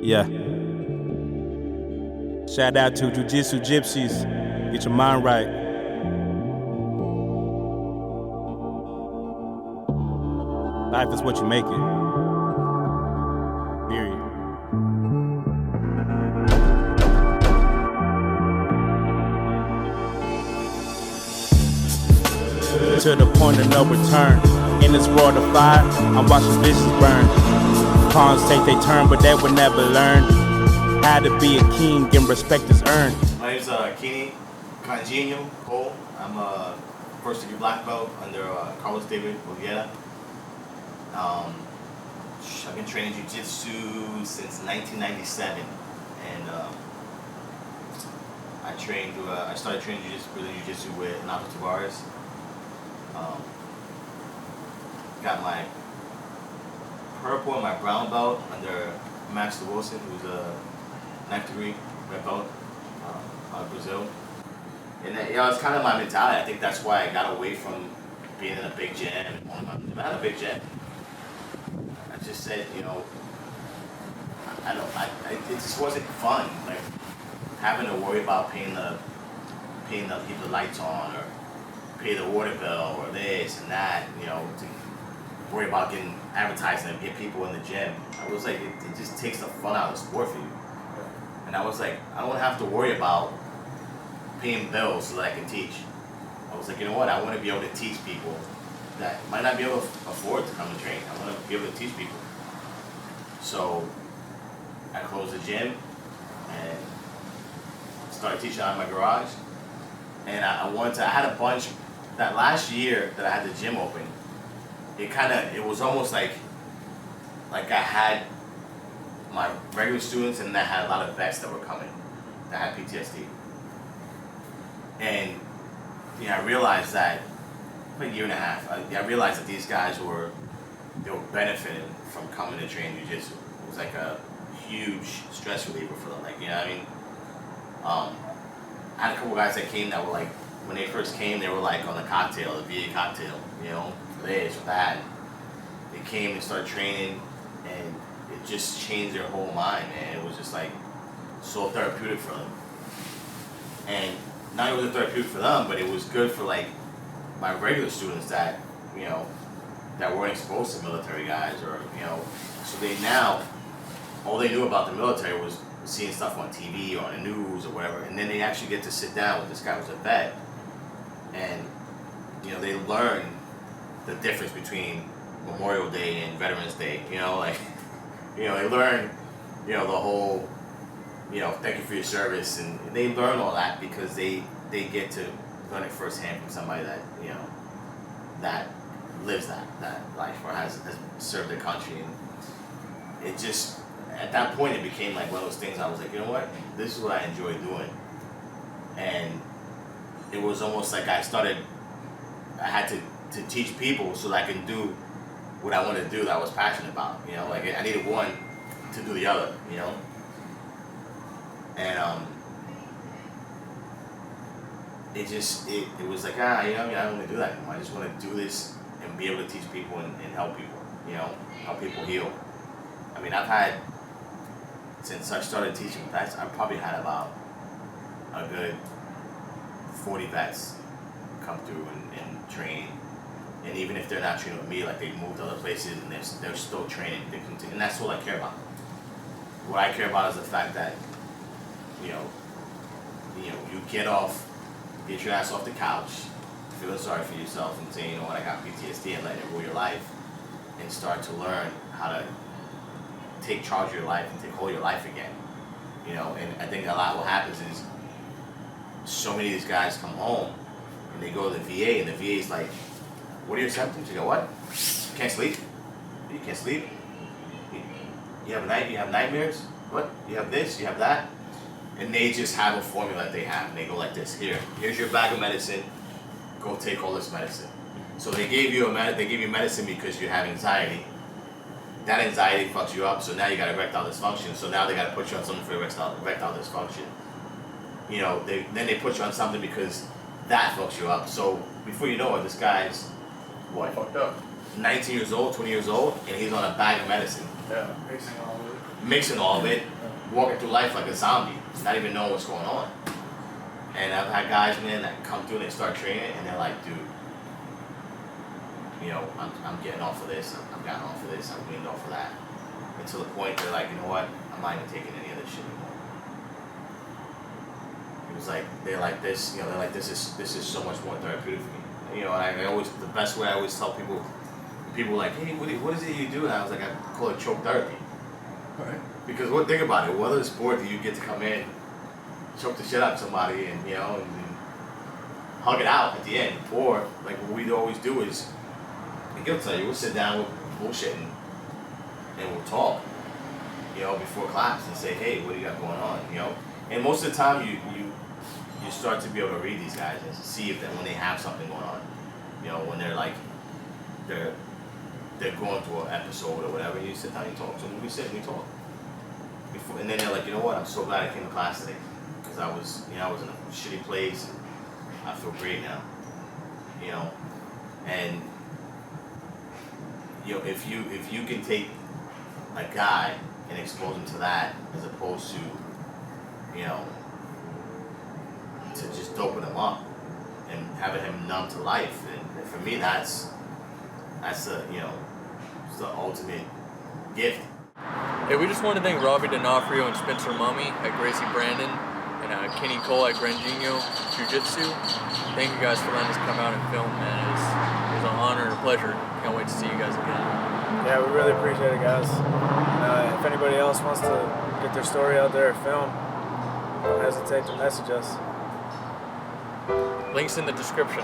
Yeah. Shout out to Jiu Jitsu Gypsies. Get your mind right. Life is what you make it. Period. To the point of no return. In this world of fire, I'm watching visions burn. Pawns take their turn, but they will never learn how to be a king and respect is earned. My name's Kini, Grandinho, Cole. I'm a first degree black belt under Carlos David Bolguera. I've been training Jiu Jitsu since 1997, and I started training Jiu Jitsu with Nato Tavares. Got my purple and my brown belt under Max Wilson, who's a 9th degree red belt out of Brazil. And it's kind of my mentality. I think that's why I got away from being in a big gym. I had a big gym. I just said, it just wasn't fun. Like having to worry about paying to keep the lights on or pay the water bill or this and that, to worry about getting advertising and get people in the gym. I was like, it just takes the fun out of the sport for you. And I was like, I don't have to worry about paying bills so that I can teach. I was like, you know what? I want to be able to teach people that might not be able to afford to come and train. I want to be able to teach people. So I closed the gym and started teaching out of my garage. And I had a bunch. That last year that I had the gym open, it was almost like I had my regular students and I had a lot of vets that were coming that had PTSD. And I realized that for a year and a half, I realized that these guys were benefiting from coming to train Jiu Jitsu. It was like a huge stress reliever for them. Like, you know what I mean? I had a couple guys that came that were like, when they first came, they were like on the cocktail, the VA cocktail, for this, for that. And they came and started training, and it just changed their whole mind, man. It was just like so therapeutic for them. And not only was it therapeutic for them, but it was good for like my regular students that, that weren't exposed to military guys or, so they now, all they knew about the military was seeing stuff on TV or on the news or whatever, and then they actually get to sit down with this guy who's a vet, and they learn the difference between Memorial Day and Veterans Day. They learn, the whole, thank you for your service, and they learn all that because they get to learn it firsthand from somebody that that lives that life or has served their country, and it just. At that point, it became like one of those things. I was like, you know what? This is what I enjoy doing. And it was almost like I had to teach people so that I can do what I want to do that I was passionate about. I needed one to do the other, And it was like, I don't want to do that anymore. I just want to do this and be able to teach people and help people, help people heal. I mean, since I started teaching vets, I've probably had about a good 40 vets come through and train. And even if they're not training with me, like they moved to other places and they're still training. They continue, and that's all I care about. What I care about is the fact that, you get your ass off the couch, feeling sorry for yourself and saying, I got PTSD and letting it rule your life, and start to learn how to take charge of your life and take hold of your life again. And I think a lot what happens is so many of these guys come home and they go to the VA and the VA is like, what are your symptoms? You go, what? You can't sleep? You can't sleep? You have nightmares? What? You have this, you have that? And they just have a formula that they have and they go like this, here's your bag of medicine, go take all this medicine. So they gave you medicine because you have anxiety. That anxiety fucks you up, so now you got erectile dysfunction. So now they got to put you on something for erectile dysfunction. Then they put you on something because that fucks you up. So before you know it, this guy's fucked up. 19 years old, 20 years old, and he's on a bag of medicine. Yeah, pacing all over. mixing all of it, walking through life like a zombie, not even knowing what's going on. And I've had guys, man, that come through and they start training, and they're like, dude, you know, I'm getting off of this, I've gotten off of this, I'm weaned off of that. And to the point they're like, you know what, I'm not even taking any of this shit anymore. It was like, they're like this, you know, they're like, this is so much more therapeutic for me. You know, and I always, the best way I always tell people like, hey, what is it you do? And I was like, I call it choke therapy. Right. Because think about it, what other sport do you get to come in, choke the shit out of somebody, and you know, and hug it out at the end? Or like what we'd always do is, like he'll tell you, we'll sit down, we'll bullshit and we'll talk, you know, before class and say, hey, what do you got going on, you know? And most of the time you start to be able to read these guys and see if when they have something going on, you know, when they're like they're going through an episode or whatever. You sit down, you talk to them, we sit and we talk. And then they're like, you know what? I'm so glad I came to class today because I was in a shitty place. And I feel great now, you know. And you know, if you can take a guy and expose him to that as opposed to, you know, to just doping him up and having him numb to life, and for me that's the, you know, it's the ultimate gift. Hey, we just want to thank Robbie D'Onofrio and Spencer Mummy at Gracie Brandon and Kini Cole at Grandinho Jiu Jitsu. Thank you guys for letting us come out and film, man. It was an honor and a pleasure. Can't wait to see you guys again. Yeah, we really appreciate it, guys. If anybody else wants to get their story out there or film, don't hesitate to message us. Links in the description.